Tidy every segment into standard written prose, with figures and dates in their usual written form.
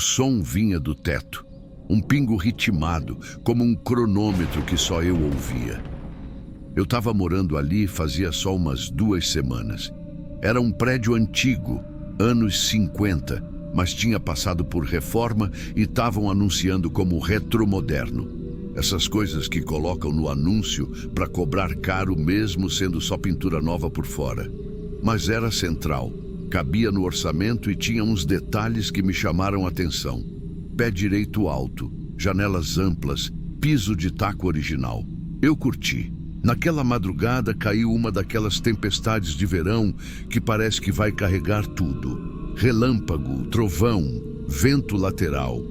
som vinha do teto, um pingo ritmado, como um cronômetro que só eu ouvia. Eu estava morando ali fazia só umas 2 semanas. Era um prédio antigo, anos 50, mas tinha passado por reforma e estavam anunciando como retromoderno. Essas coisas que colocam no anúncio para cobrar caro mesmo sendo só pintura nova por fora. Mas era central, cabia no orçamento e tinha uns detalhes que me chamaram a atenção. Pé direito alto, janelas amplas, piso de taco original. Eu curti. Naquela madrugada caiu uma daquelas tempestades de verão que parece que vai carregar tudo. Relâmpago, trovão, vento lateral.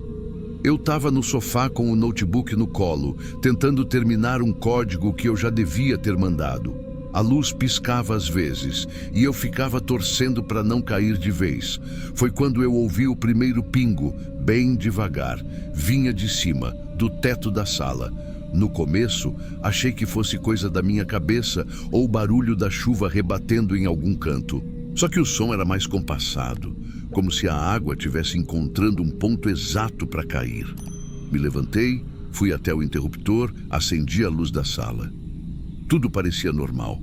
Eu estava no sofá com o notebook no colo, tentando terminar um código que eu já devia ter mandado. A luz piscava às vezes e eu ficava torcendo para não cair de vez. Foi quando eu ouvi o primeiro pingo, bem devagar. Vinha de cima, do teto da sala. No começo, achei que fosse coisa da minha cabeça ou barulho da chuva rebatendo em algum canto. Só que o som era mais compassado, como se a água estivesse encontrando um ponto exato para cair. Me levantei, fui até o interruptor, acendi a luz da sala. Tudo parecia normal,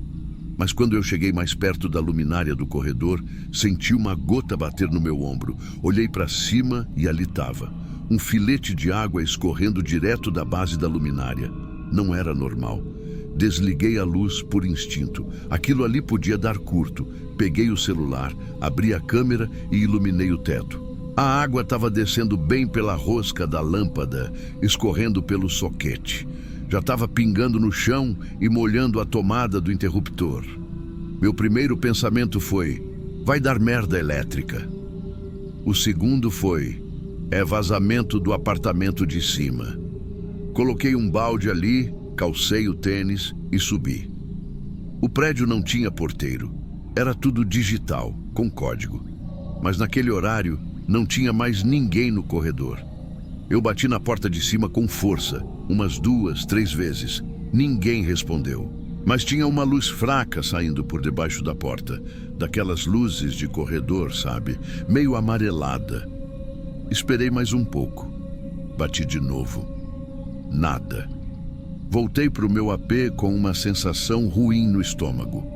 mas quando eu cheguei mais perto da luminária do corredor, senti uma gota bater no meu ombro. Olhei para cima e ali estava. Um filete de água escorrendo direto da base da luminária. Não era normal. Desliguei a luz por instinto. Aquilo ali podia dar curto. Peguei o celular, abri a câmera e iluminei o teto. A água estava descendo bem pela rosca da lâmpada, escorrendo pelo soquete. Já estava pingando no chão e molhando a tomada do interruptor. Meu primeiro pensamento foi: vai dar merda elétrica. O segundo foi: é vazamento do apartamento de cima. Coloquei um balde ali, calcei o tênis e subi. O prédio não tinha porteiro. Era tudo digital, com código. Mas naquele horário, não tinha mais ninguém no corredor. Eu bati na porta de cima com força, umas 2, 3 vezes. Ninguém respondeu. Mas tinha uma luz fraca saindo por debaixo da porta. Daquelas luzes de corredor, sabe? Meio amarelada. Esperei mais um pouco. Bati de novo. Nada. Voltei para o meu AP com uma sensação ruim no estômago.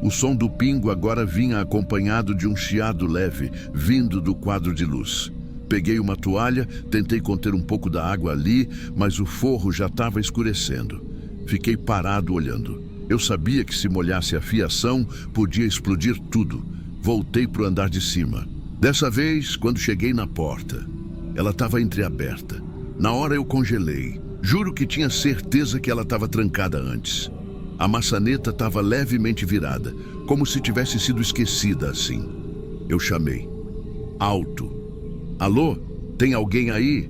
O som do pingo agora vinha acompanhado de um chiado leve, vindo do quadro de luz. Peguei uma toalha, tentei conter um pouco da água ali, mas o forro já estava escurecendo. Fiquei parado olhando. Eu sabia que se molhasse a fiação, podia explodir tudo. Voltei para o andar de cima. Dessa vez, quando cheguei na porta, ela estava entreaberta. Na hora eu congelei. Juro que tinha certeza que ela estava trancada antes. A maçaneta estava levemente virada, como se tivesse sido esquecida assim. Eu chamei. Alto. Alô? Tem alguém aí?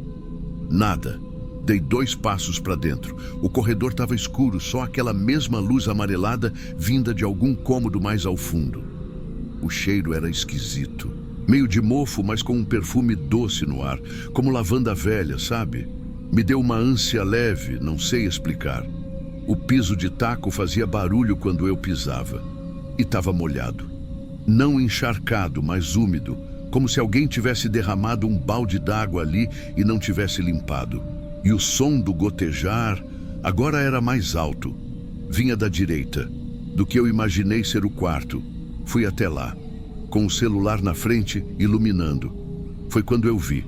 Nada. Dei 2 passos para dentro. O corredor estava escuro, só aquela mesma luz amarelada vinda de algum cômodo mais ao fundo. O cheiro era esquisito. Meio de mofo, mas com um perfume doce no ar, como lavanda velha, sabe? Me deu uma ânsia leve, não sei explicar. O piso de taco fazia barulho quando eu pisava. E estava molhado. Não encharcado, mas úmido, como se alguém tivesse derramado um balde d'água ali e não tivesse limpado. E o som do gotejar agora era mais alto. Vinha da direita, do que eu imaginei ser o quarto. Fui até lá, com o celular na frente, iluminando. Foi quando eu vi.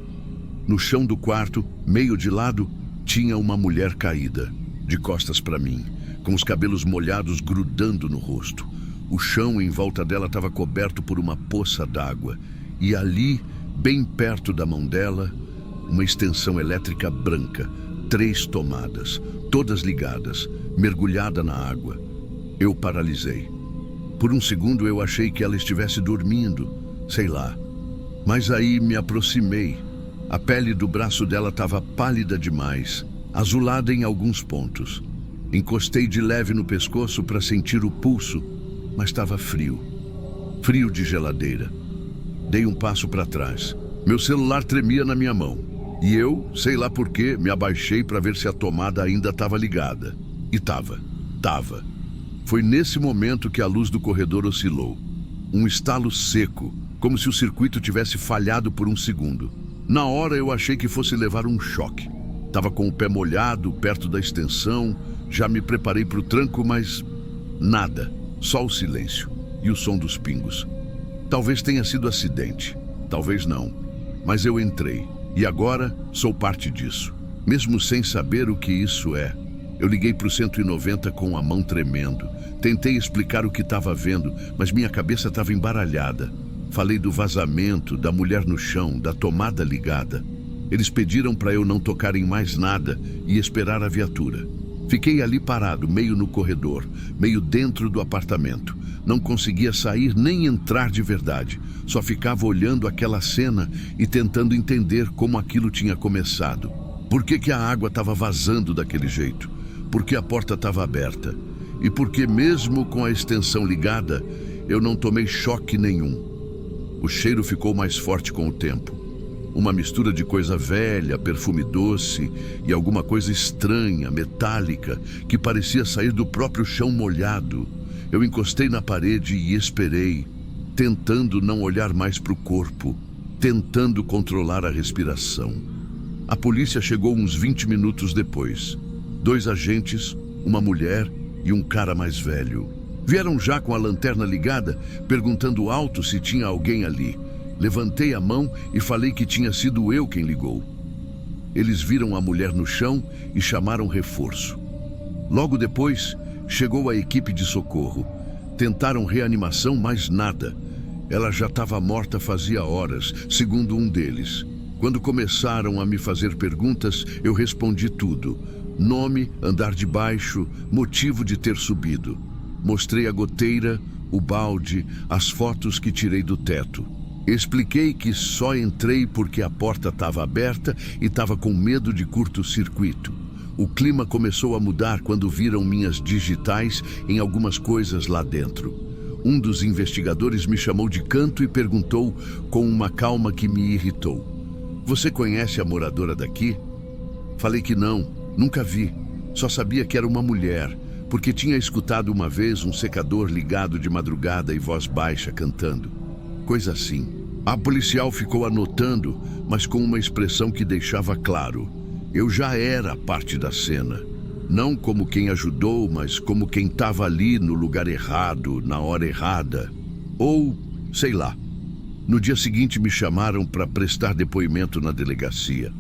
No chão do quarto, meio de lado, tinha uma mulher caída, de costas para mim, com os cabelos molhados grudando no rosto. O chão em volta dela estava coberto por uma poça d'água. E ali, bem perto da mão dela, uma extensão elétrica branca, 3 tomadas, todas ligadas, mergulhada na água. Eu paralisei. Por um segundo eu achei que ela estivesse dormindo, sei lá. Mas aí me aproximei. A pele do braço dela estava pálida demais, azulada em alguns pontos. Encostei de leve no pescoço para sentir o pulso, mas estava frio. Frio de geladeira. Dei um passo para trás. Meu celular tremia na minha mão. E eu, sei lá por quê, me abaixei para ver se a tomada ainda estava ligada. E estava. Foi nesse momento que a luz do corredor oscilou. Um estalo seco, como se o circuito tivesse falhado por um segundo. Na hora eu achei que fosse levar um choque. Tava com o pé molhado, perto da extensão, já me preparei para o tranco, mas nada, só o silêncio e o som dos pingos. Talvez tenha sido acidente, talvez não, mas eu entrei e agora sou parte disso, mesmo sem saber o que isso é. Eu liguei para o 190 com a mão tremendo. Tentei explicar o que estava vendo, mas minha cabeça estava embaralhada. Falei do vazamento, da mulher no chão, da tomada ligada. Eles pediram para eu não tocar em mais nada e esperar a viatura. Fiquei ali parado, meio no corredor, meio dentro do apartamento. Não conseguia sair nem entrar de verdade. Só ficava olhando aquela cena e tentando entender como aquilo tinha começado. Por que a água estava vazando daquele jeito? Por que a porta estava aberta? E por que, mesmo com a extensão ligada, eu não tomei choque nenhum? O cheiro ficou mais forte com o tempo. Uma mistura de coisa velha, perfume doce e alguma coisa estranha, metálica, que parecia sair do próprio chão molhado. Eu encostei na parede e esperei, tentando não olhar mais para o corpo, tentando controlar a respiração. A polícia chegou uns 20 minutos depois. 2 agentes, uma mulher e um cara mais velho. Vieram já com a lanterna ligada, perguntando alto se tinha alguém ali. Levantei a mão e falei que tinha sido eu quem ligou. Eles viram a mulher no chão e chamaram reforço. Logo depois, chegou a equipe de socorro. Tentaram reanimação, mas nada. Ela já estava morta fazia horas, segundo um deles. Quando começaram a me fazer perguntas, eu respondi tudo. Nome, andar de baixo, motivo de ter subido. Mostrei a goteira, o balde, as fotos que tirei do teto. Expliquei que só entrei porque a porta estava aberta e estava com medo de curto-circuito. O clima começou a mudar quando viram minhas digitais em algumas coisas lá dentro. Um dos investigadores me chamou de canto e perguntou com uma calma que me irritou: "Você conhece a moradora daqui?" Falei que não, nunca vi. Só sabia que era uma mulher, porque tinha escutado uma vez um secador ligado de madrugada e voz baixa cantando. Coisa assim. A policial ficou anotando, mas com uma expressão que deixava claro: eu já era parte da cena. Não como quem ajudou, mas como quem estava ali no lugar errado, na hora errada. Ou, sei lá. No dia seguinte me chamaram para prestar depoimento na delegacia.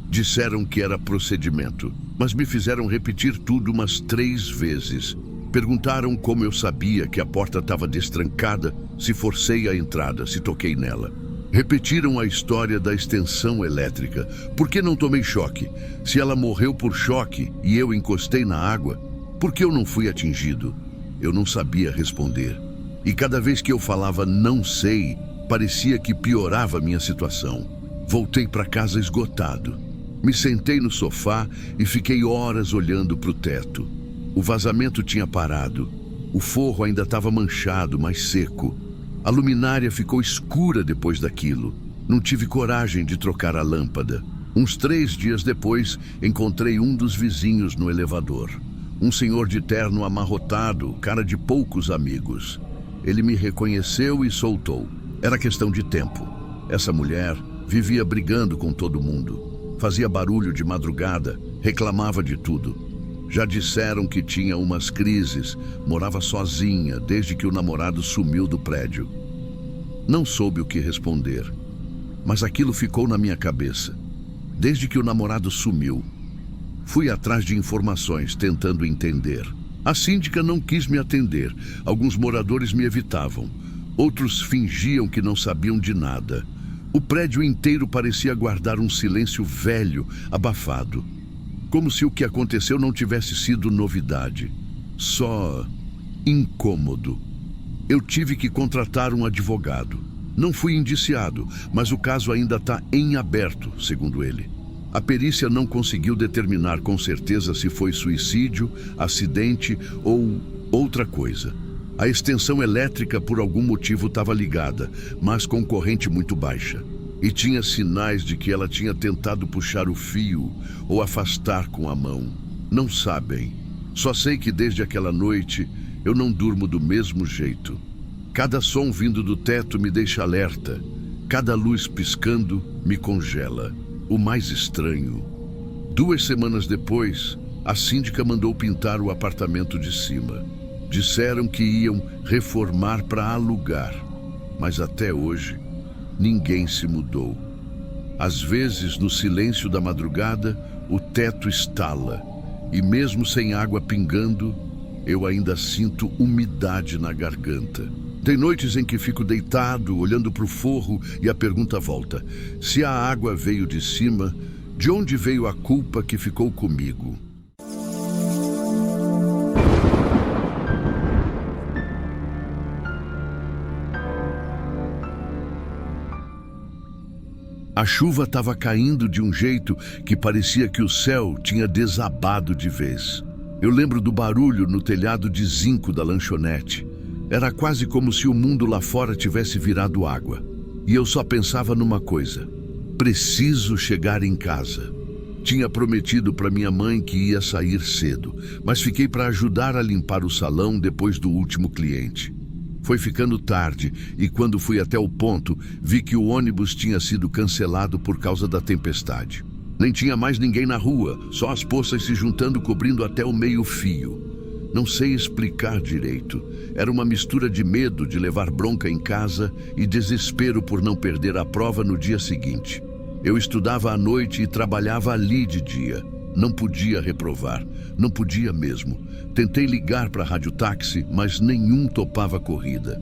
Disseram que era procedimento, mas me fizeram repetir tudo umas 3 vezes. Perguntaram como eu sabia que a porta estava destrancada, se forcei a entrada, se toquei nela. Repetiram a história da extensão elétrica. Por que não tomei choque? Se ela morreu por choque e eu encostei na água, por que eu não fui atingido? Eu não sabia responder. E cada vez que eu falava não sei, parecia que piorava a minha situação. Voltei para casa esgotado. Me sentei no sofá e fiquei horas olhando para o teto. O vazamento tinha parado. O forro ainda estava manchado, mas seco. A luminária ficou escura depois daquilo. Não tive coragem de trocar a lâmpada. Uns 3 dias depois, encontrei um dos vizinhos no elevador. Um senhor de terno amarrotado, cara de poucos amigos. Ele me reconheceu e soltou. Era questão de tempo. Essa mulher vivia brigando com todo mundo. Fazia barulho de madrugada, reclamava de tudo. Já disseram que tinha umas crises, morava sozinha desde que o namorado sumiu do prédio. Não soube o que responder, mas aquilo ficou na minha cabeça. Desde que o namorado sumiu, fui atrás de informações, tentando entender. A síndica não quis me atender. Alguns moradores me evitavam. Outros fingiam que não sabiam de nada. O prédio inteiro parecia guardar um silêncio velho, abafado. Como se o que aconteceu não tivesse sido novidade, só incômodo. Eu tive que contratar um advogado. Não fui indiciado, mas o caso ainda está em aberto, segundo ele. A perícia não conseguiu determinar com certeza se foi suicídio, acidente ou outra coisa. A extensão elétrica por algum motivo estava ligada, mas com corrente muito baixa. E tinha sinais de que ela tinha tentado puxar o fio ou afastar com a mão. Não sabem. Só sei que desde aquela noite eu não durmo do mesmo jeito. Cada som vindo do teto me deixa alerta. Cada luz piscando me congela. O mais estranho. 2 semanas depois, a síndica mandou pintar o apartamento de cima. Disseram que iam reformar para alugar, mas até hoje ninguém se mudou. Às vezes, no silêncio da madrugada, o teto estala e mesmo sem água pingando, eu ainda sinto umidade na garganta. Tem noites em que fico deitado, olhando para o forro e a pergunta volta: se a água veio de cima, de onde veio a culpa que ficou comigo? A chuva estava caindo de um jeito que parecia que o céu tinha desabado de vez. Eu lembro do barulho no telhado de zinco da lanchonete. Era quase como se o mundo lá fora tivesse virado água. E eu só pensava numa coisa: preciso chegar em casa. Tinha prometido para minha mãe que ia sair cedo, mas fiquei para ajudar a limpar o salão depois do último cliente. Foi ficando tarde e quando fui até o ponto, vi que o ônibus tinha sido cancelado por causa da tempestade. Nem tinha mais ninguém na rua, só as poças se juntando cobrindo até o meio-fio. Não sei explicar direito. Era uma mistura de medo de levar bronca em casa e desespero por não perder a prova no dia seguinte. Eu estudava à noite e trabalhava ali de dia. Não podia reprovar, não podia mesmo. Tentei ligar para a radiotáxi, mas nenhum topava a corrida.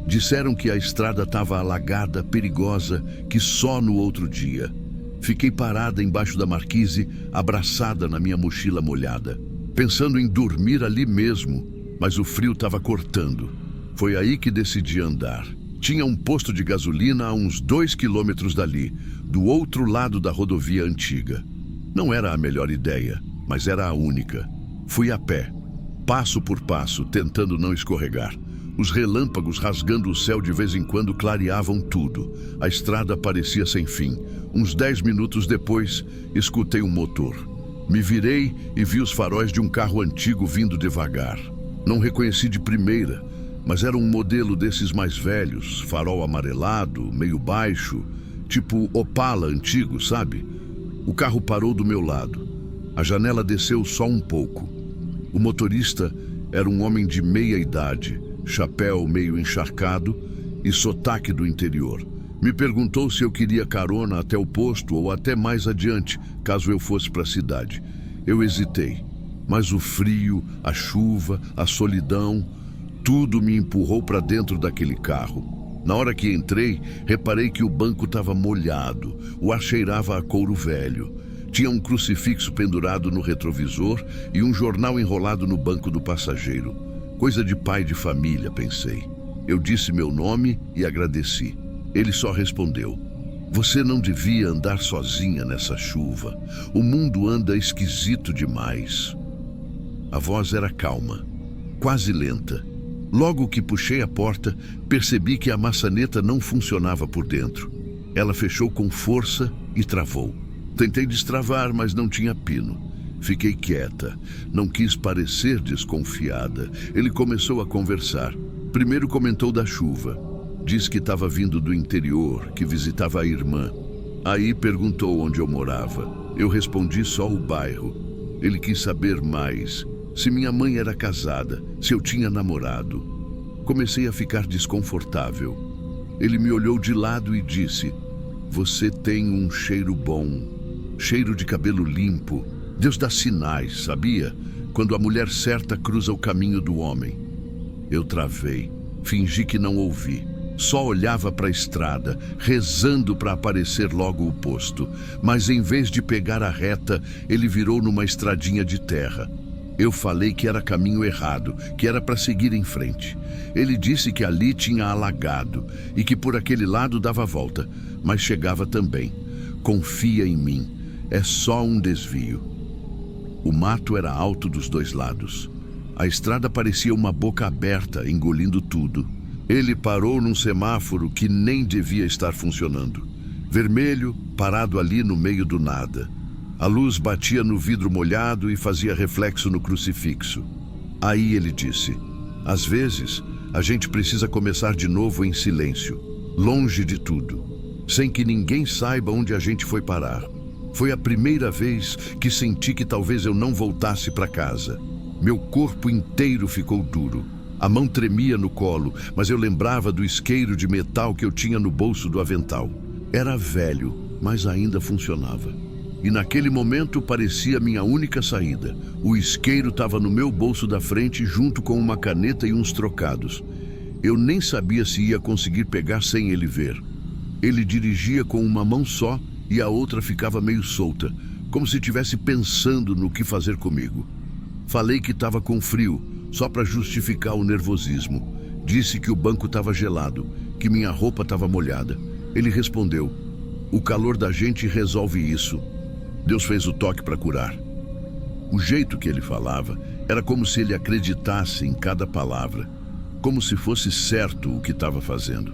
Disseram que a estrada estava alagada, perigosa, que só no outro dia. Fiquei parada embaixo da marquise, abraçada na minha mochila molhada, pensando em dormir ali mesmo, mas o frio estava cortando. Foi aí que decidi andar. Tinha um posto de gasolina a uns 2 quilômetros dali, do outro lado da rodovia antiga. Não era a melhor ideia, mas era a única. Fui a pé, passo por passo, tentando não escorregar. Os relâmpagos rasgando o céu de vez em quando clareavam tudo. A estrada parecia sem fim. Uns 10 minutos depois, escutei um motor. Me virei e vi os faróis de um carro antigo vindo devagar. Não reconheci de primeira, mas era um modelo desses mais velhos, farol amarelado, meio baixo, tipo Opala antigo, sabe? O carro parou do meu lado. A janela desceu só um pouco. O motorista era um homem de meia idade, chapéu meio encharcado e sotaque do interior. Me perguntou se eu queria carona até o posto ou até mais adiante, caso eu fosse para a cidade. Eu hesitei, mas o frio, a chuva, a solidão, tudo me empurrou para dentro daquele carro. Na hora que entrei, reparei que o banco estava molhado, o ar cheirava a couro velho. Tinha um crucifixo pendurado no retrovisor e um jornal enrolado no banco do passageiro. Coisa de pai de família, pensei. Eu disse meu nome e agradeci. Ele só respondeu: "Você não devia andar sozinha nessa chuva. O mundo anda esquisito demais." A voz era calma, quase lenta. Logo que puxei a porta, percebi que a maçaneta não funcionava por dentro. Ela fechou com força e travou. Tentei destravar, mas não tinha pino. Fiquei quieta, não quis parecer desconfiada. Ele começou a conversar. Primeiro comentou da chuva. Disse que estava vindo do interior, que visitava a irmã. Aí perguntou onde eu morava. Eu respondi só o bairro. Ele quis saber mais. Se minha mãe era casada, se eu tinha namorado. Comecei a ficar desconfortável. Ele me olhou de lado e disse: "Você tem um cheiro bom, cheiro de cabelo limpo. Deus dá sinais, sabia? Quando a mulher certa cruza o caminho do homem." Eu travei, fingi que não ouvi. Só olhava para a estrada, rezando para aparecer logo o posto. Mas em vez de pegar a reta, ele virou numa estradinha de terra. Eu falei que era caminho errado, que era para seguir em frente. Ele disse que ali tinha alagado e que por aquele lado dava volta, mas chegava também. Confia em mim, é só um desvio. O mato era alto dos dois lados. A estrada parecia uma boca aberta, engolindo tudo. Ele parou num semáforo que nem devia estar funcionando. Vermelho, parado ali no meio do nada. A luz batia no vidro molhado e fazia reflexo no crucifixo. Aí ele disse: "Às vezes, a gente precisa começar de novo em silêncio, longe de tudo." sem que ninguém saiba onde a gente foi parar. Foi a primeira vez que senti que talvez eu não voltasse para casa. Meu corpo inteiro ficou duro. A mão tremia no colo, mas eu lembrava do isqueiro de metal que eu tinha no bolso do avental. Era velho, mas ainda funcionava. E naquele momento parecia minha única saída. O isqueiro estava no meu bolso da frente junto com uma caneta e uns trocados. Eu nem sabia se ia conseguir pegar sem ele ver. Ele dirigia com uma mão só e a outra ficava meio solta, como se estivesse pensando no que fazer comigo. Falei que estava com frio, só para justificar o nervosismo. Disse que o banco estava gelado, que minha roupa estava molhada. Ele respondeu: "O calor da gente resolve isso. Deus fez o toque para curar." O jeito que ele falava era como se ele acreditasse em cada palavra, como se fosse certo o que estava fazendo.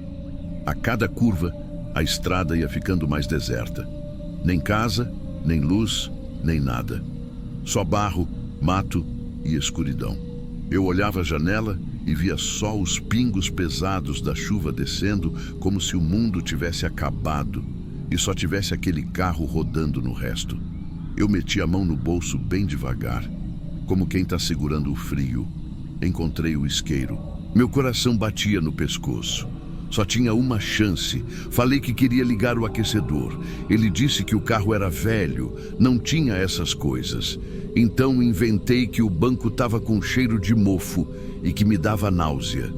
A cada curva, a estrada ia ficando mais deserta. Nem casa, nem luz, nem nada. Só barro, mato e escuridão. Eu olhava a janela e via só os pingos pesados da chuva descendo, como se o mundo tivesse acabado e só tivesse aquele carro rodando no resto. Eu meti a mão no bolso bem devagar, como quem está segurando o frio. Encontrei o isqueiro. Meu coração batia no pescoço. Só tinha uma chance. Falei que queria ligar o aquecedor. Ele disse que o carro era velho, não tinha essas coisas. Então inventei que o banco estava com cheiro de mofo e que me dava náusea.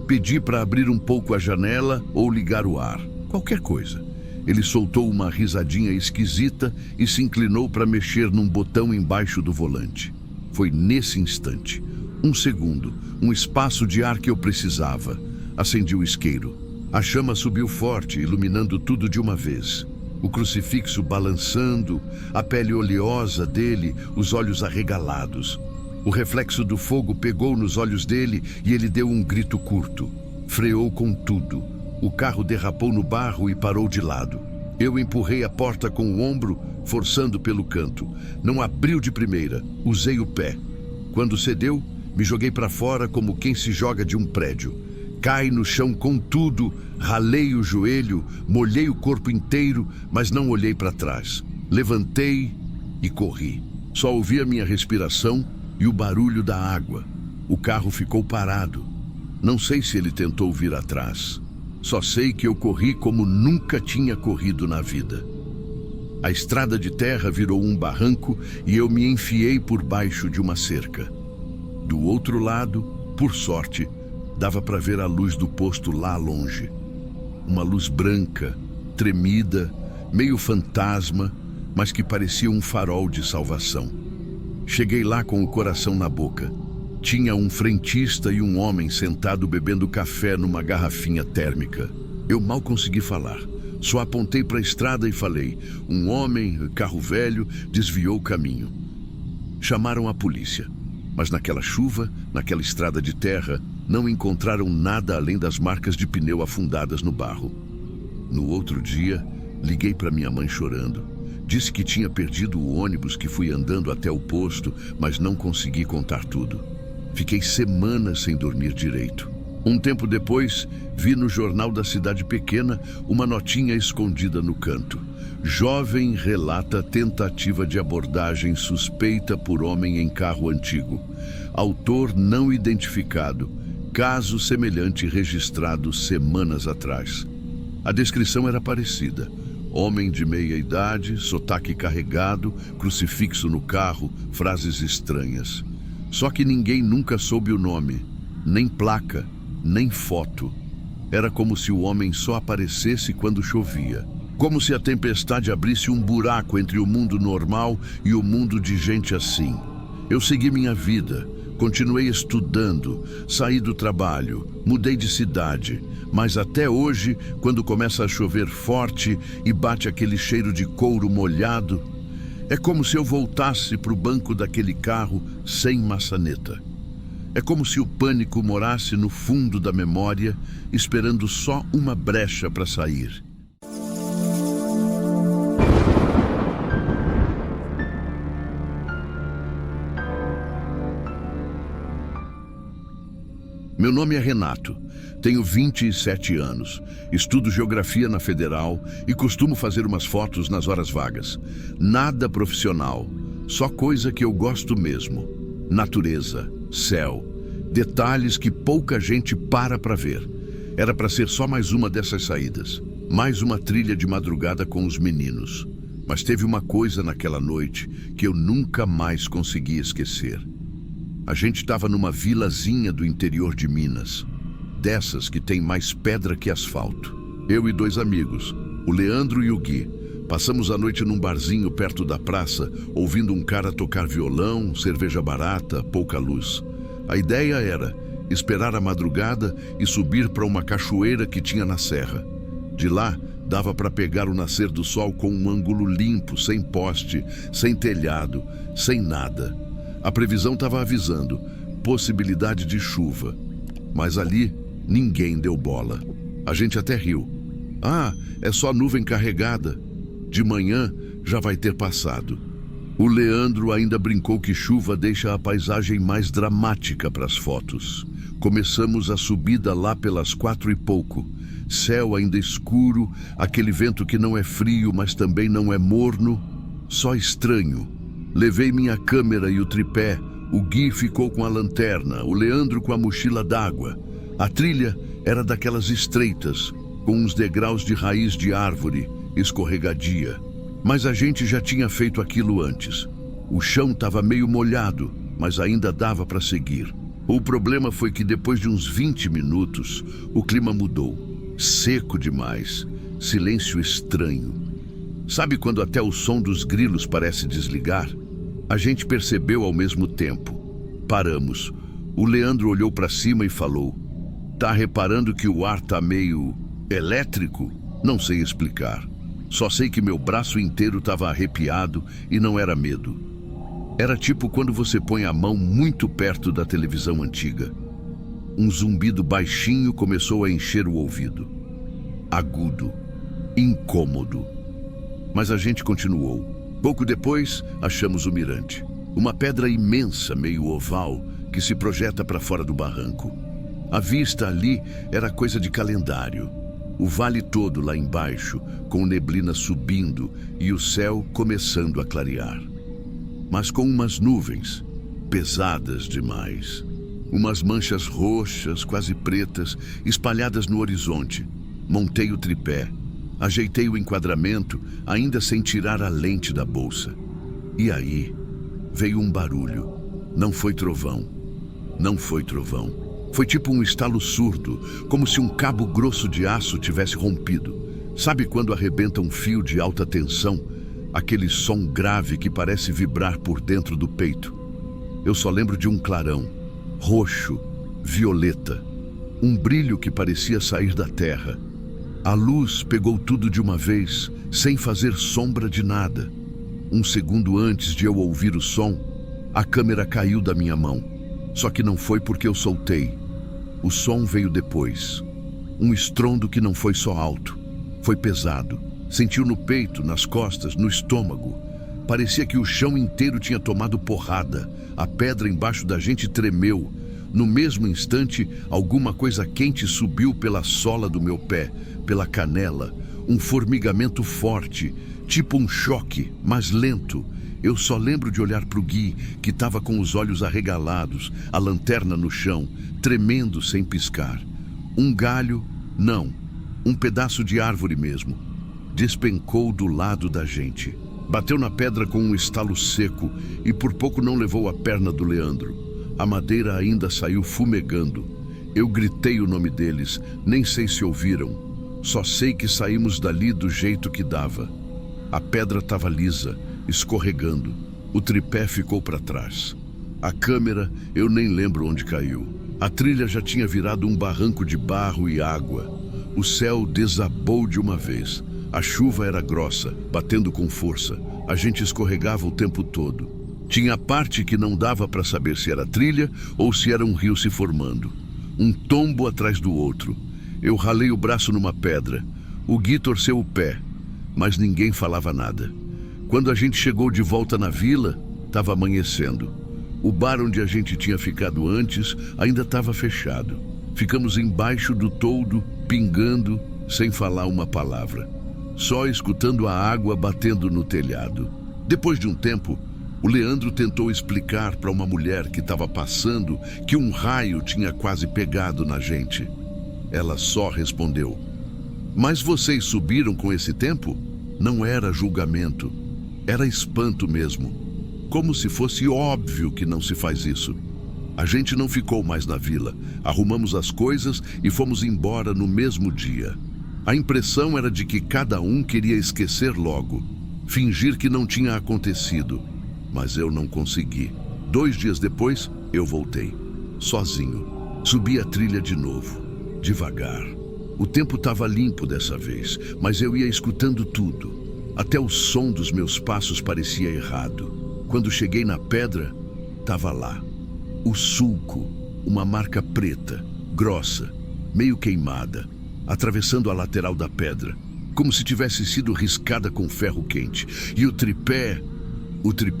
Pedi para abrir um pouco a janela ou ligar o ar, qualquer coisa. Ele soltou uma risadinha esquisita e se inclinou para mexer num botão embaixo do volante. Foi nesse instante, um segundo, um espaço de ar que eu precisava. Acendi o isqueiro. A chama subiu forte, iluminando tudo de uma vez. O crucifixo balançando, a pele oleosa dele, os olhos arregalados. O reflexo do fogo pegou nos olhos dele e ele deu um grito curto. Freou com tudo. O carro derrapou no barro e parou de lado. Eu empurrei a porta com o ombro, forçando pelo canto. Não abriu de primeira. Usei o pé. Quando cedeu, me joguei para fora como quem se joga de um prédio. Cai no chão com tudo, ralei o joelho, molhei o corpo inteiro, mas não olhei para trás. Levantei e corri. Só ouvi a minha respiração e o barulho da água. O carro ficou parado. Não sei se ele tentou vir atrás. Só sei que eu corri como nunca tinha corrido na vida. A estrada de terra virou um barranco e eu me enfiei por baixo de uma cerca. Do outro lado, por sorte, dava para ver a luz do posto lá longe. Uma luz branca, tremida, meio fantasma, mas que parecia um farol de salvação. Cheguei lá com o coração na boca. Tinha um frentista e um homem sentado bebendo café numa garrafinha térmica. Eu mal consegui falar. Só apontei para a estrada e falei. Um homem, carro velho, desviou o caminho. Chamaram a polícia. Mas naquela chuva, naquela estrada de terra, não encontraram nada além das marcas de pneu afundadas no barro. No outro dia, liguei para minha mãe chorando. Disse que tinha perdido o ônibus que fui andando até o posto, mas não consegui contar tudo. Fiquei semanas sem dormir direito. Um tempo depois, vi no jornal da cidade pequena uma notinha escondida no canto. Jovem relata tentativa de abordagem suspeita por homem em carro antigo. Autor não identificado. Caso semelhante registrado semanas atrás. A descrição era parecida. Homem de meia idade, sotaque carregado, crucifixo no carro, frases estranhas. Só que ninguém nunca soube o nome, nem placa, nem foto. Era como se o homem só aparecesse quando chovia. Como se a tempestade abrisse um buraco entre o mundo normal e o mundo de gente assim. Eu segui minha vida, continuei estudando, saí do trabalho, mudei de cidade. Mas até hoje, quando começa a chover forte e bate aquele cheiro de couro molhado, é como se eu voltasse para o banco daquele carro sem maçaneta. É como se o pânico morasse no fundo da memória, esperando só uma brecha para sair. Meu nome é Renato, tenho 27 anos, estudo geografia na Federal e costumo fazer umas fotos nas horas vagas. Nada profissional, só coisa que eu gosto mesmo. Natureza, céu, detalhes que pouca gente para ver. Era para ser só mais uma dessas saídas, mais uma trilha de madrugada com os meninos. Mas teve uma coisa naquela noite que eu nunca mais consegui esquecer. A gente estava numa vilazinha do interior de Minas, dessas que tem mais pedra que asfalto. Eu e 2 amigos, o Leandro e o Gui, passamos a noite num barzinho perto da praça, ouvindo um cara tocar violão, cerveja barata, pouca luz. A ideia era esperar a madrugada e subir para uma cachoeira que tinha na serra. De lá, dava para pegar o nascer do sol com um ângulo limpo, sem poste, sem telhado, sem nada. A previsão estava avisando, possibilidade de chuva. Mas ali, ninguém deu bola. A gente até riu. Ah, é só nuvem carregada. De manhã já vai ter passado. O Leandro ainda brincou que chuva deixa a paisagem mais dramática para as fotos. Começamos a subida lá pelas 4 e pouco. Céu ainda escuro, aquele vento que não é frio, mas também não é morno, só estranho. Levei minha câmera e o tripé, o Gui ficou com a lanterna, o Leandro com a mochila d'água. A trilha era daquelas estreitas, com uns degraus de raiz de árvore, escorregadia. Mas a gente já tinha feito aquilo antes. O chão estava meio molhado, mas ainda dava para seguir. O problema foi que depois de uns 20 minutos, o clima mudou. Seco demais, silêncio estranho. Sabe quando até o som dos grilos parece desligar? A gente percebeu ao mesmo tempo. Paramos. O Leandro olhou para cima e falou: "Tá reparando que o ar tá meio elétrico?" Não sei explicar. Só sei que meu braço inteiro estava arrepiado e não era medo. Era tipo quando você põe a mão muito perto da televisão antiga. Um zumbido baixinho começou a encher o ouvido. Agudo, incômodo. Mas a gente continuou. Pouco depois, achamos o mirante. Uma pedra imensa, meio oval, que se projeta para fora do barranco. A vista ali era coisa de calendário. O vale todo lá embaixo, com neblina subindo e o céu começando a clarear. Mas com umas nuvens, pesadas demais. Umas manchas roxas, quase pretas, espalhadas no horizonte. Montei o tripé. Ajeitei o enquadramento, ainda sem tirar a lente da bolsa. E aí, veio um barulho. Não foi trovão. Não foi trovão. Foi tipo um estalo surdo, como se um cabo grosso de aço tivesse rompido. Sabe quando arrebenta um fio de alta tensão? Aquele som grave que parece vibrar por dentro do peito. Eu só lembro de um clarão, roxo, violeta. Um brilho que parecia sair da terra. A luz pegou tudo de uma vez, sem fazer sombra de nada. Um segundo antes de eu ouvir o som, a câmera caiu da minha mão. Só que não foi porque eu soltei. O som veio depois. Um estrondo que não foi só alto, foi pesado. Sentiu no peito, nas costas, no estômago. Parecia que o chão inteiro tinha tomado porrada. A pedra embaixo da gente tremeu. No mesmo instante, alguma coisa quente subiu pela sola do meu pé, pela canela. Um formigamento forte, tipo um choque, mas lento. Eu só lembro de olhar para o Gui, que estava com os olhos arregalados, a lanterna no chão, tremendo sem piscar. Um galho, não, um pedaço de árvore mesmo, despencou do lado da gente. Bateu na pedra com um estalo seco e por pouco não levou a perna do Leandro. A madeira ainda saiu fumegando. Eu gritei o nome deles, nem sei se ouviram. Só sei que saímos dali do jeito que dava. A pedra estava lisa, escorregando. O tripé ficou para trás. A câmera, eu nem lembro onde caiu. A trilha já tinha virado um barranco de barro e água. O céu desabou de uma vez. A chuva era grossa, batendo com força. A gente escorregava o tempo todo. Tinha parte que não dava para saber se era trilha ou se era um rio se formando. Um tombo atrás do outro. Eu ralei o braço numa pedra. O Gui torceu o pé, mas ninguém falava nada. Quando a gente chegou de volta na vila, estava amanhecendo. O bar onde a gente tinha ficado antes ainda estava fechado. Ficamos embaixo do toldo, pingando, sem falar uma palavra, só escutando a água batendo no telhado. Depois de um tempo, o Leandro tentou explicar para uma mulher que estava passando que um raio tinha quase pegado na gente. Ela só respondeu: "Mas vocês subiram com esse tempo?" Não era julgamento, era espanto mesmo. Como se fosse óbvio que não se faz isso. A gente não ficou mais na vila, arrumamos as coisas e fomos embora no mesmo dia. A impressão era de que cada um queria esquecer logo, fingir que não tinha acontecido. Mas eu não consegui. 2 dias depois, eu voltei, sozinho. Subi a trilha de novo, devagar. O tempo estava limpo dessa vez, mas eu ia escutando tudo. Até o som dos meus passos parecia errado. Quando cheguei na pedra, estava lá. O sulco, uma marca preta, grossa, meio queimada, atravessando a lateral da pedra, como se tivesse sido riscada com ferro quente. E o tripé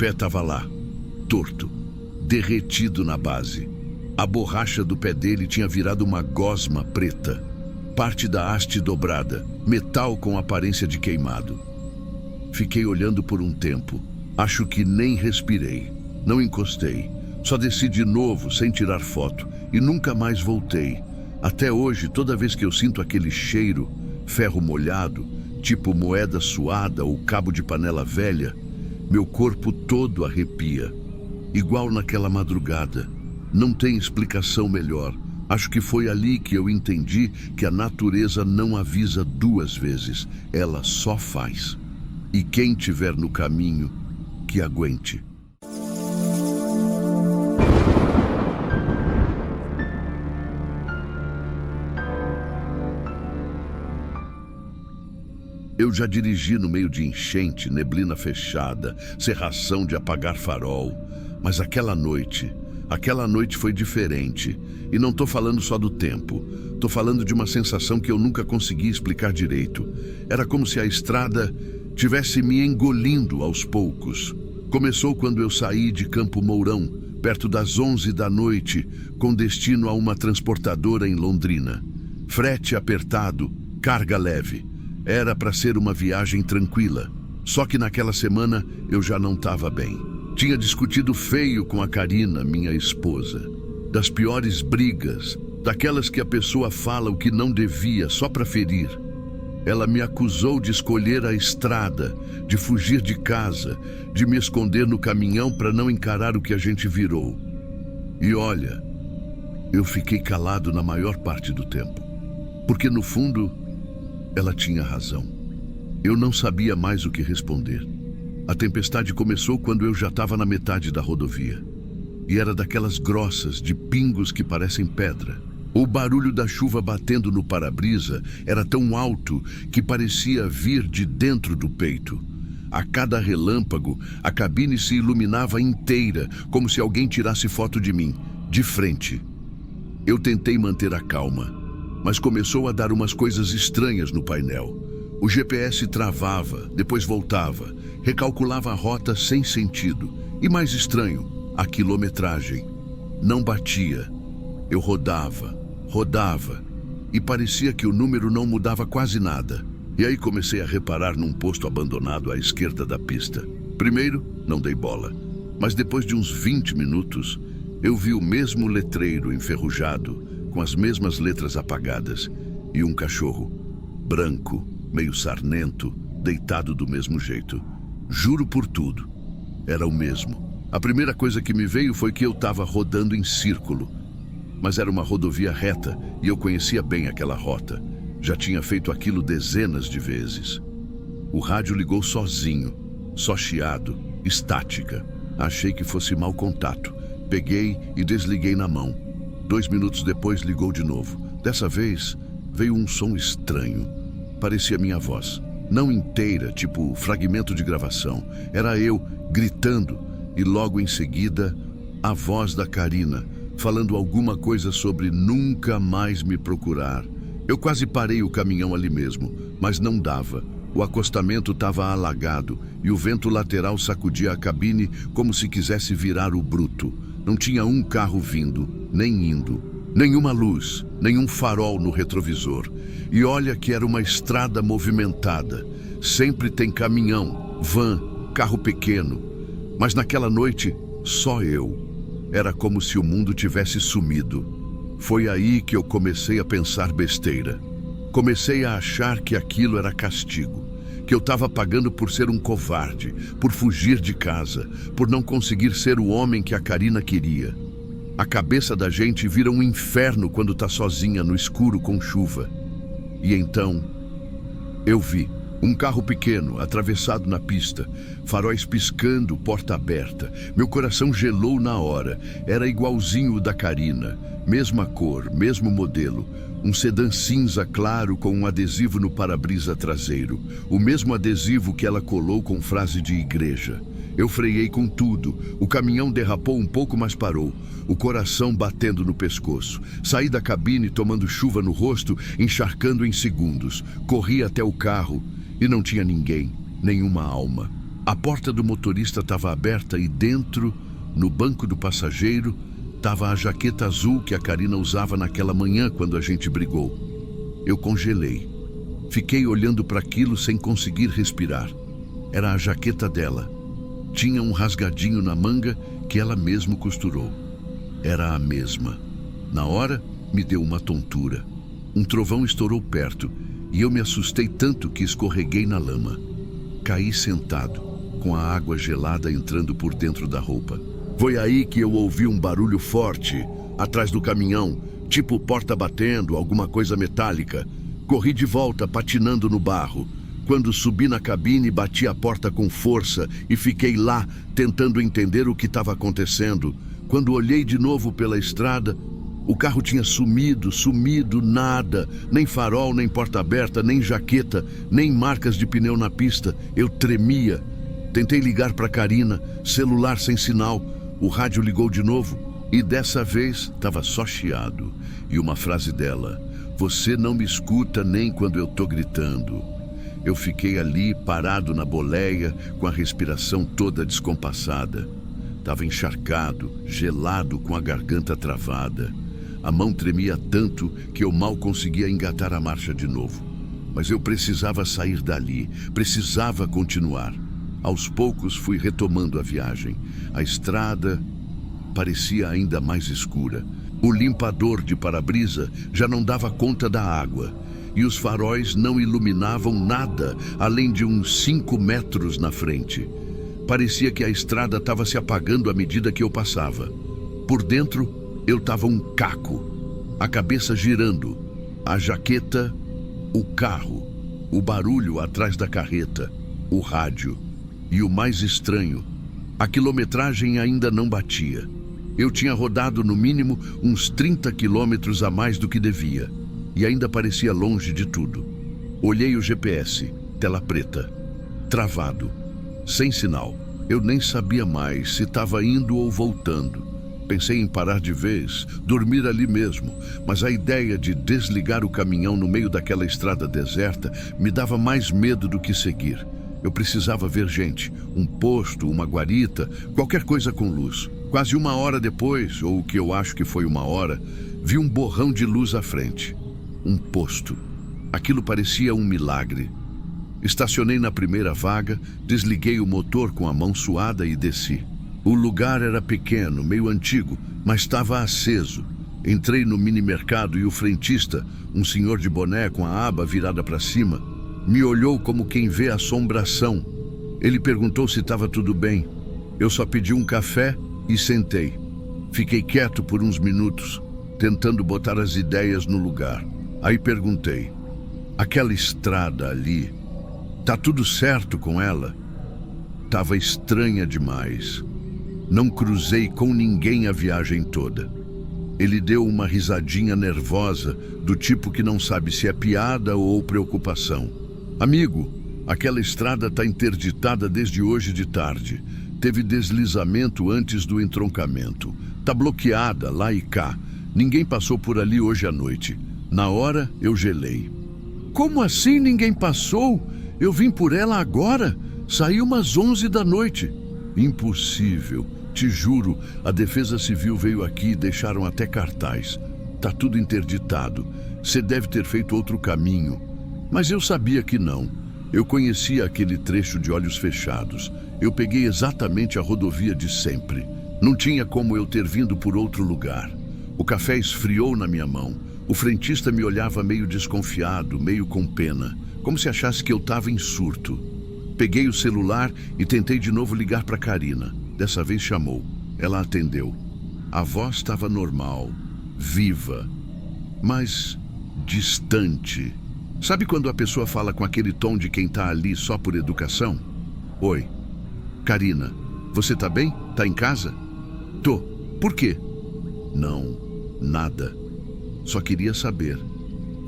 estava lá, torto, derretido na base. A borracha do pé dele tinha virado uma gosma preta, parte da haste dobrada, metal com aparência de queimado. Fiquei olhando por um tempo. Acho que nem respirei. Não encostei. Só desci de novo sem tirar foto e nunca mais voltei. Até hoje, toda vez que eu sinto aquele cheiro, ferro molhado, tipo moeda suada ou cabo de panela velha, meu corpo todo arrepia. Igual naquela madrugada. Não tem explicação melhor. Acho que foi ali que eu entendi que a natureza não avisa 2 vezes. Ela só faz. E quem tiver no caminho, que aguente. Eu já dirigi no meio de enchente, neblina fechada, cerração de apagar farol. Mas aquela noite foi diferente. E não tô falando só do tempo. Tô falando de uma sensação que eu nunca consegui explicar direito. Era como se a estrada tivesse me engolindo aos poucos. Começou quando eu saí de Campo Mourão, perto das 11 da noite, com destino a uma transportadora em Londrina. Frete apertado, carga leve. Era para ser uma viagem tranquila. Só que naquela semana eu já não estava bem. Tinha discutido feio com a Karina, minha esposa. Das piores brigas, daquelas que a pessoa fala o que não devia só para ferir. Ela me acusou de escolher a estrada, de fugir de casa, de me esconder no caminhão para não encarar o que a gente virou. E olha, eu fiquei calado na maior parte do tempo. Porque no fundo, ela tinha razão. Eu não sabia mais o que responder. A tempestade começou quando eu já estava na metade da rodovia. E era daquelas grossas, de pingos que parecem pedra. O barulho da chuva batendo no para-brisa era tão alto que parecia vir de dentro do peito. A cada relâmpago, a cabine se iluminava inteira, como se alguém tirasse foto de mim, de frente. Eu tentei manter a calma, mas começou a dar umas coisas estranhas no painel. O GPS travava, depois voltava, recalculava a rota sem sentido. E mais estranho, a quilometragem. Não batia. Eu rodava, e parecia que o número não mudava quase nada. E aí comecei a reparar num posto abandonado à esquerda da pista. Primeiro, não dei bola, mas depois de uns 20 minutos, eu vi o mesmo letreiro enferrujado, com as mesmas letras apagadas, e um cachorro, branco, meio sarnento, deitado do mesmo jeito. Juro por tudo, era o mesmo. A primeira coisa que me veio foi que eu estava rodando em círculo. Mas era uma rodovia reta e eu conhecia bem aquela rota. Já tinha feito aquilo dezenas de vezes. O rádio ligou sozinho, só chiado, estática. Achei que fosse mau contato. Peguei e desliguei na mão. 2 minutos depois ligou de novo. Dessa vez veio um som estranho. Parecia minha voz. Não inteira, tipo fragmento de gravação. Era eu gritando e logo em seguida a voz da Karina, falando alguma coisa sobre nunca mais me procurar. Eu quase parei o caminhão ali mesmo, mas não dava. O acostamento estava alagado e o vento lateral sacudia a cabine como se quisesse virar o bruto. Não tinha um carro vindo, nem indo. Nenhuma luz, nenhum farol no retrovisor. E olha que era uma estrada movimentada. Sempre tem caminhão, van, carro pequeno. Mas naquela noite, só eu. Era como se o mundo tivesse sumido. Foi aí que eu comecei a pensar besteira. Comecei a achar que aquilo era castigo. Que eu estava pagando por ser um covarde, por fugir de casa, por não conseguir ser o homem que a Karina queria. A cabeça da gente vira um inferno quando tá sozinha no escuro com chuva. E então, eu vi um carro pequeno atravessado na pista, faróis piscando, porta aberta. Meu coração gelou na hora. Era igualzinho o da Karina, mesma cor, mesmo modelo. Um sedã cinza claro com um adesivo no para-brisa traseiro. O mesmo adesivo que ela colou com frase de igreja. Eu freiei com tudo. O caminhão derrapou um pouco, mas parou. O coração batendo no pescoço. Saí da cabine tomando chuva no rosto, encharcando em segundos. Corri até o carro e não tinha ninguém, nenhuma alma. A porta do motorista estava aberta e dentro, no banco do passageiro, estava a jaqueta azul que a Karina usava naquela manhã quando a gente brigou. Eu congelei. Fiquei olhando para aquilo sem conseguir respirar. Era a jaqueta dela. Tinha um rasgadinho na manga que ela mesma costurou. Era a mesma. Na hora, me deu uma tontura. Um trovão estourou perto e eu me assustei tanto que escorreguei na lama. Caí sentado, com a água gelada entrando por dentro da roupa. Foi aí que eu ouvi um barulho forte, atrás do caminhão, tipo porta batendo, alguma coisa metálica. Corri de volta, patinando no barro. Quando subi na cabine, bati a porta com força e fiquei lá, tentando entender o que estava acontecendo. Quando olhei de novo pela estrada, o carro tinha sumido, nada. Nem farol, nem porta aberta, nem jaqueta, nem marcas de pneu na pista. Eu tremia. Tentei ligar para Karina, celular sem sinal. O rádio ligou de novo e dessa vez estava só chiado. E uma frase dela: "Você não me escuta nem quando eu tô gritando." Eu fiquei ali, parado na boleia, com a respiração toda descompassada. Estava encharcado, gelado, com a garganta travada. A mão tremia tanto que eu mal conseguia engatar a marcha de novo. Mas eu precisava sair dali, precisava continuar. Aos poucos fui retomando a viagem. A estrada parecia ainda mais escura. O limpador de para-brisa já não dava conta da água. E os faróis não iluminavam nada além de uns 5 metros na frente. Parecia que a estrada estava se apagando à medida que eu passava. Por dentro, eu estava um caco, a cabeça girando, a jaqueta, o carro, o barulho atrás da carreta, o rádio. E o mais estranho, a quilometragem ainda não batia. Eu tinha rodado no mínimo uns 30 quilômetros a mais do que devia. E ainda parecia longe de tudo. Olhei o GPS, tela preta, travado, sem sinal. Eu nem sabia mais se estava indo ou voltando. Pensei em parar de vez, dormir ali mesmo, mas a ideia de desligar o caminhão no meio daquela estrada deserta me dava mais medo do que seguir. Eu precisava ver gente, um posto, uma guarita, qualquer coisa com luz. Quase 1 hora depois, ou o que eu acho que foi 1 hora, vi um borrão de luz à frente. Um posto. Aquilo parecia um milagre. Estacionei na primeira vaga, desliguei o motor com a mão suada e desci. O lugar era pequeno, meio antigo, mas estava aceso. Entrei no mini-mercado e o frentista, um senhor de boné com a aba virada para cima, me olhou como quem vê assombração. Ele perguntou se estava tudo bem. Eu só pedi um café e sentei. Fiquei quieto por uns minutos, tentando botar as ideias no lugar. Aí perguntei: "Aquela estrada ali, tá tudo certo com ela?" Tava estranha demais. Não cruzei com ninguém a viagem toda. Ele deu uma risadinha nervosa, do tipo que não sabe se é piada ou preocupação. "Amigo, aquela estrada tá interditada desde hoje de tarde. Teve deslizamento antes do entroncamento. Tá bloqueada lá e cá. Ninguém passou por ali hoje à noite." Na hora, eu gelei. "Como assim ninguém passou? Eu vim por ela agora. Saí umas 11 da noite." "Impossível. Te juro, a Defesa Civil veio aqui e deixaram até cartaz." tá tudo interditado. Você deve ter feito outro caminho. Mas eu sabia que não. Eu conhecia aquele trecho de olhos fechados. Eu peguei exatamente a rodovia de sempre. Não tinha como eu ter vindo por outro lugar. O café esfriou na minha mão. O frentista me olhava meio desconfiado, meio com pena, como se achasse que eu estava em surto. Peguei o celular e tentei de novo ligar para Karina. Dessa vez chamou. Ela atendeu. A voz estava normal, viva, mas distante. Sabe quando a pessoa fala com aquele tom de quem está ali só por educação? Oi. Karina, você tá bem? Tá em casa? Tô. Por quê? Não, nada. Só queria saber.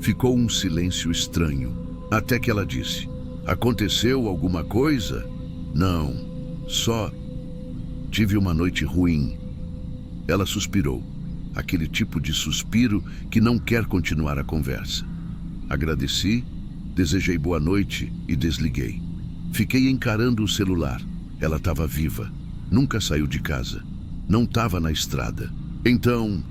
Ficou um silêncio estranho, até que ela disse: aconteceu alguma coisa? Não, só tive uma noite ruim. Ela suspirou, aquele tipo de suspiro que não quer continuar a conversa. Agradeci, desejei boa noite e desliguei. Fiquei encarando o celular. Ela estava viva, nunca saiu de casa, não estava na estrada. Então,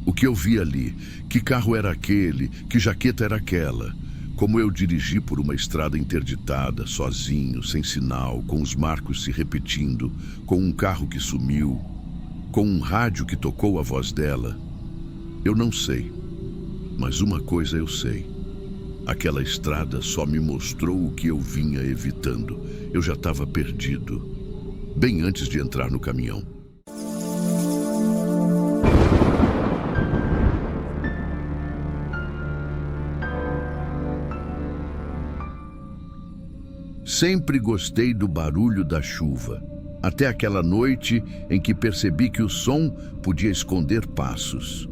o que eu vi ali? Que carro era aquele? Que jaqueta era aquela? Como eu dirigi por uma estrada interditada, sozinho, sem sinal, com os marcos se repetindo, com um carro que sumiu, com um rádio que tocou a voz dela. Eu não sei, mas uma coisa eu sei. Aquela estrada só me mostrou o que eu vinha evitando. Eu já estava perdido, bem antes de entrar no caminhão. Sempre gostei do barulho da chuva, até aquela noite em que percebi que o som podia esconder passos.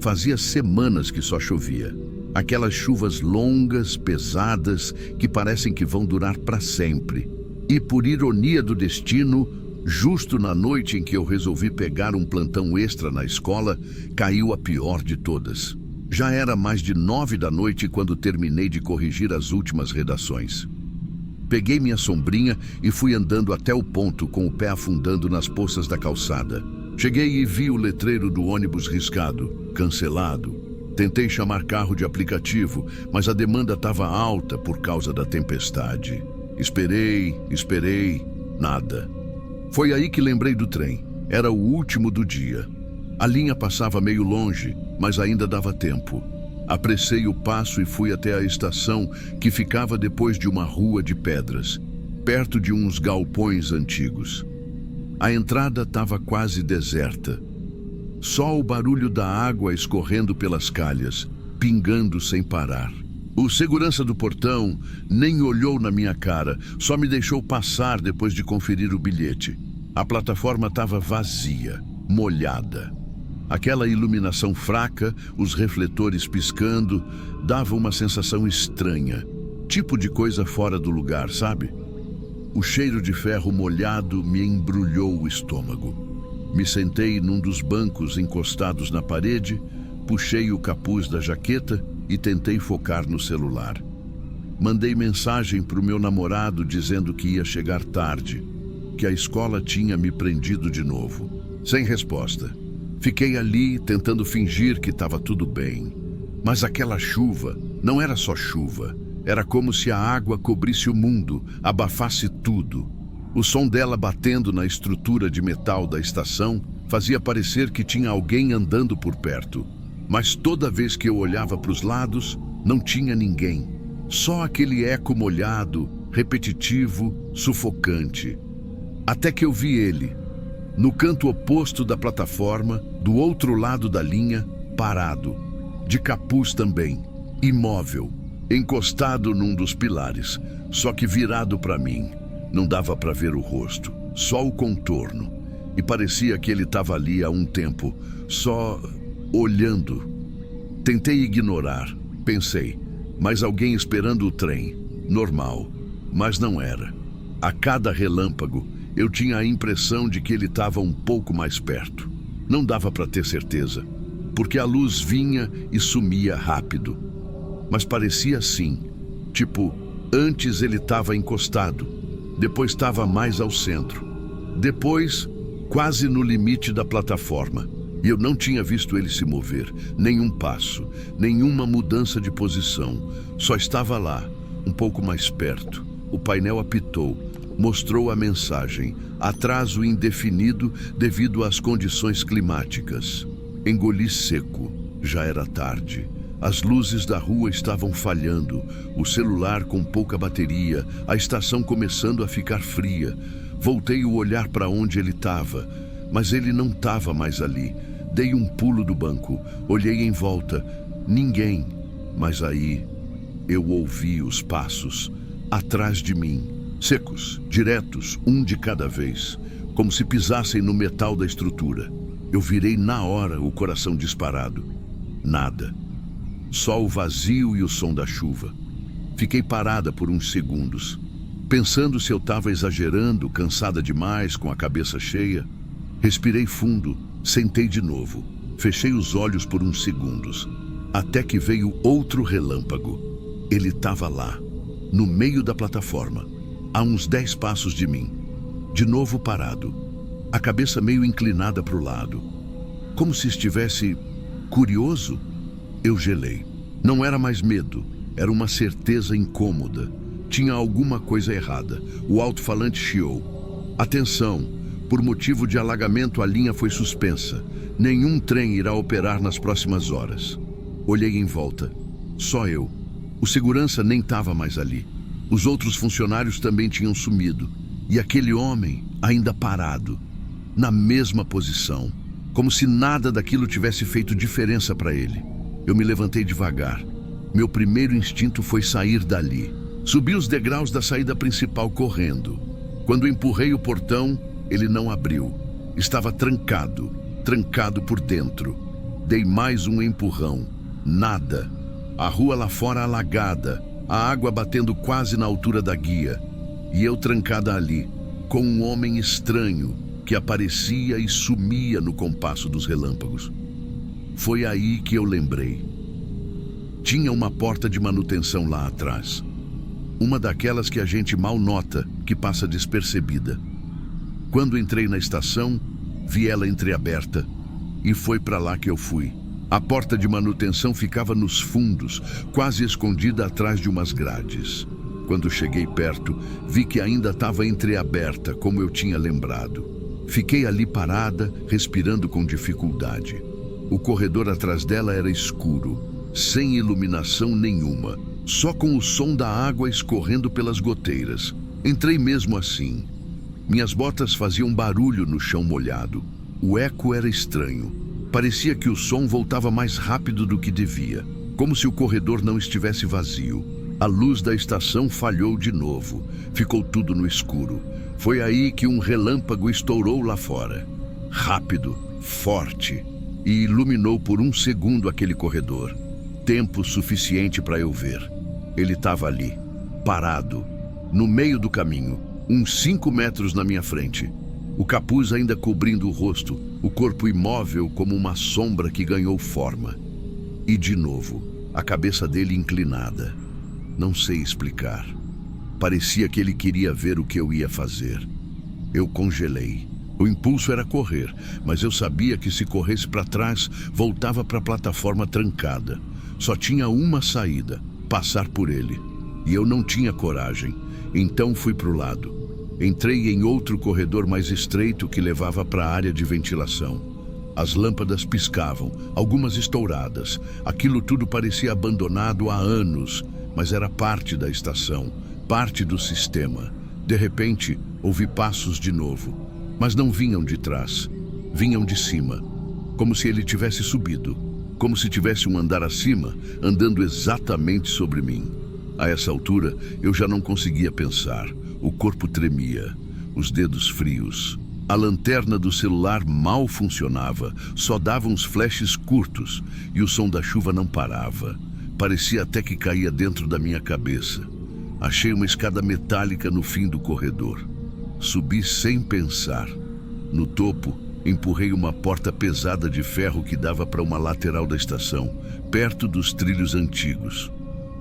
Fazia semanas que só chovia. Aquelas chuvas longas, pesadas, que parecem que vão durar para sempre. E por ironia do destino, justo na noite em que eu resolvi pegar um plantão extra na escola, caiu a pior de todas. Já era mais de 9 da noite quando terminei de corrigir as últimas redações. Peguei minha sombrinha e fui andando até o ponto com o pé afundando nas poças da calçada. Cheguei e vi o letreiro do ônibus riscado, cancelado. Tentei chamar carro de aplicativo, mas a demanda estava alta por causa da tempestade. Esperei, nada. Foi aí que lembrei do trem. Era o último do dia. A linha passava meio longe, mas ainda dava tempo. Apressei o passo e fui até a estação, que ficava depois de uma rua de pedras, perto de uns galpões antigos. A entrada estava quase deserta. Só o barulho da água escorrendo pelas calhas, pingando sem parar. O segurança do portão nem olhou na minha cara, só me deixou passar depois de conferir o bilhete. A plataforma estava vazia, molhada. Aquela iluminação fraca, os refletores piscando, dava uma sensação estranha. Tipo de coisa fora do lugar, sabe? O cheiro de ferro molhado me embrulhou o estômago. Me sentei num dos bancos encostados na parede, puxei o capuz da jaqueta e tentei focar no celular. Mandei mensagem para o meu namorado dizendo que ia chegar tarde, que a escola tinha me prendido de novo. Sem resposta. Fiquei ali tentando fingir que estava tudo bem. Mas aquela chuva não era só chuva. Era como se a água cobrisse o mundo, abafasse tudo. O som dela batendo na estrutura de metal da estação fazia parecer que tinha alguém andando por perto. Mas toda vez que eu olhava para os lados, não tinha ninguém. Só aquele eco molhado, repetitivo, sufocante. Até que eu vi ele, no canto oposto da plataforma, do outro lado da linha, parado, de capuz também, imóvel, encostado num dos pilares, só que virado para mim. Não dava para ver o rosto, só o contorno. E parecia que ele estava ali há um tempo, só olhando. Tentei ignorar, pensei, mas alguém esperando o trem, normal, mas não era. A cada relâmpago, eu tinha a impressão de que ele estava um pouco mais perto. Não dava para ter certeza, porque a luz vinha e sumia rápido. Mas parecia assim, tipo, antes ele estava encostado, depois estava mais ao centro, depois quase no limite da plataforma, E eu não tinha visto ele se mover, nenhum passo, nenhuma mudança de posição. Só estava lá, um pouco mais perto. O painel apitou, mostrou a mensagem: atraso indefinido devido às condições climáticas. Engoli seco. Já era tarde. As luzes da rua estavam falhando, o celular com pouca bateria, a estação começando a ficar fria. Voltei o olhar para onde ele estava, mas ele não estava mais ali. Dei um pulo do banco, olhei em volta. Ninguém. Mas aí eu ouvi os passos atrás de mim, secos, diretos, um de cada vez, como se pisassem no metal da estrutura. Eu virei na hora, o coração disparado. Nada. Só o vazio e o som da chuva. Fiquei parada por uns segundos, pensando se eu estava exagerando, cansada demais, com a cabeça cheia. Respirei fundo, sentei de novo, fechei os olhos por uns segundos, até que veio outro relâmpago. Ele estava lá, no meio da plataforma, a uns 10 passos de mim, de novo parado, a cabeça meio inclinada para o lado, como se estivesse curioso. Eu gelei. Não era mais medo, era uma certeza incômoda. Tinha alguma coisa errada. O alto-falante chiou. Atenção, por motivo de alagamento a linha foi suspensa. Nenhum trem irá operar nas próximas horas. Olhei em volta. Só eu. O segurança nem estava mais ali. Os outros funcionários também tinham sumido. E aquele homem ainda parado, na mesma posição, como se nada daquilo tivesse feito diferença para ele. Eu me levantei devagar. Meu primeiro instinto foi sair dali. Subi os degraus da saída principal correndo. Quando empurrei o portão, ele não abriu. Estava trancado, trancado por dentro. Dei mais um empurrão. Nada. A rua lá fora alagada, a água batendo quase na altura da guia. E eu trancada ali, com um homem estranho que aparecia e sumia no compasso dos relâmpagos. Foi aí que eu lembrei. Tinha uma porta de manutenção lá atrás. Uma daquelas que a gente mal nota, que passa despercebida. Quando entrei na estação, vi ela entreaberta e foi para lá que eu fui. A porta de manutenção ficava nos fundos, quase escondida atrás de umas grades. Quando cheguei perto, vi que ainda estava entreaberta, como eu tinha lembrado. Fiquei ali parada, respirando com dificuldade. O corredor atrás dela era escuro, sem iluminação nenhuma, só com o som da água escorrendo pelas goteiras. Entrei mesmo assim. Minhas botas faziam barulho no chão molhado. O eco era estranho. Parecia que o som voltava mais rápido do que devia, como se o corredor não estivesse vazio. A luz da estação falhou de novo. Ficou tudo no escuro. Foi aí que um relâmpago estourou lá fora. Rápido, forte, e iluminou por um segundo aquele corredor. Tempo suficiente para eu ver. Ele estava ali, parado, no meio do caminho, uns 5 metros na minha frente. O capuz ainda cobrindo o rosto, o corpo imóvel como uma sombra que ganhou forma. E de novo, a cabeça dele inclinada. Não sei explicar. Parecia que ele queria ver o que eu ia fazer. Eu congelei. O impulso era correr, mas eu sabia que se corresse para trás, voltava para a plataforma trancada. Só tinha uma saída, passar por ele. E eu não tinha coragem, então fui para o lado. Entrei em outro corredor mais estreito que levava para a área de ventilação. As lâmpadas piscavam, algumas estouradas. Aquilo tudo parecia abandonado há anos, mas era parte da estação, parte do sistema. De repente, ouvi passos de novo. Mas não vinham de trás, vinham de cima, como se ele tivesse subido, como se tivesse um andar acima, andando exatamente sobre mim. A essa altura, eu já não conseguia pensar, o corpo tremia, os dedos frios. A lanterna do celular mal funcionava, só dava uns flashes curtos, e o som da chuva não parava. Parecia até que caía dentro da minha cabeça. Achei uma escada metálica no fim do corredor. Subi sem pensar. No topo, empurrei uma porta pesada de ferro que dava para uma lateral da estação, perto dos trilhos antigos.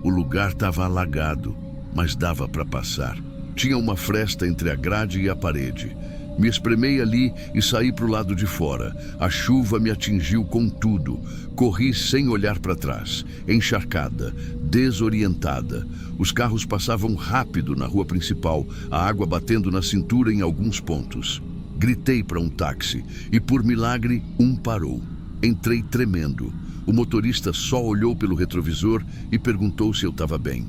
O lugar estava alagado, mas dava para passar. Tinha uma fresta entre a grade e a parede. Me espremei ali e saí para o lado de fora. A chuva me atingiu com tudo. Corri sem olhar para trás, encharcada, desorientada. Os carros passavam rápido na rua principal, a água batendo na cintura em alguns pontos. Gritei para um táxi e, por milagre, um parou. Entrei tremendo. O motorista só olhou pelo retrovisor e perguntou se eu estava bem.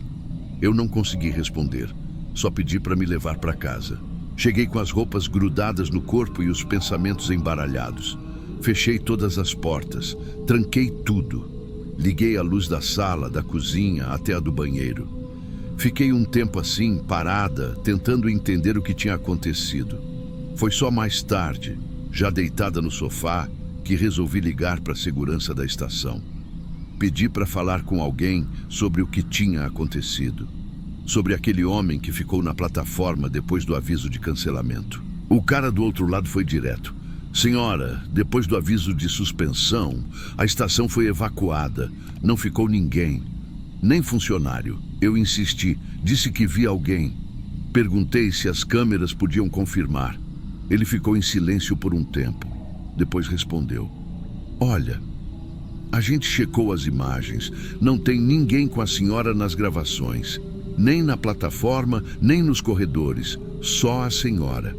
Eu não consegui responder. Só pedi para me levar para casa. Cheguei com as roupas grudadas no corpo e os pensamentos embaralhados. Fechei todas as portas, tranquei tudo. Liguei a luz da sala, da cozinha, até a do banheiro. Fiquei um tempo assim, parada, tentando entender o que tinha acontecido. Foi só mais tarde, já deitada no sofá, que resolvi ligar para a segurança da estação. Pedi para falar com alguém sobre o que tinha acontecido. Sobre aquele homem que ficou na plataforma depois do aviso de cancelamento. O cara do outro lado foi direto. Senhora, depois do aviso de suspensão, a estação foi evacuada. Não ficou ninguém, nem funcionário. Eu insisti, disse que vi alguém. Perguntei se as câmeras podiam confirmar. Ele ficou em silêncio por um tempo. Depois respondeu: olha, a gente checou as imagens. Não tem ninguém com a senhora nas gravações. Nem na plataforma, nem nos corredores. Só a senhora.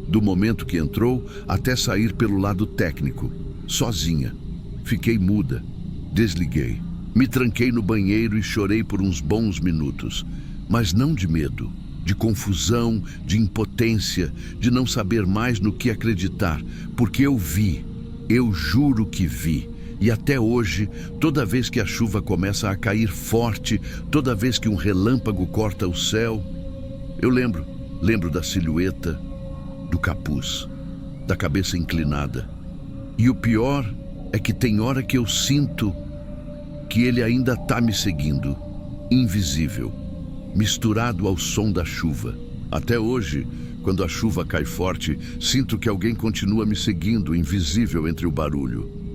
Do momento que entrou até sair pelo lado técnico. Sozinha. Fiquei muda. Desliguei. Me tranquei no banheiro e chorei por uns bons minutos. Mas não de medo. De confusão, de impotência, de não saber mais no que acreditar. Porque eu vi. Eu juro que vi. E até hoje, toda vez que a chuva começa a cair forte, toda vez que um relâmpago corta o céu, eu lembro da silhueta, do capuz, da cabeça inclinada. E o pior é que tem hora que eu sinto que ele ainda está me seguindo, invisível, misturado ao som da chuva. Até hoje, quando a chuva cai forte, sinto que alguém continua me seguindo, invisível entre o barulho.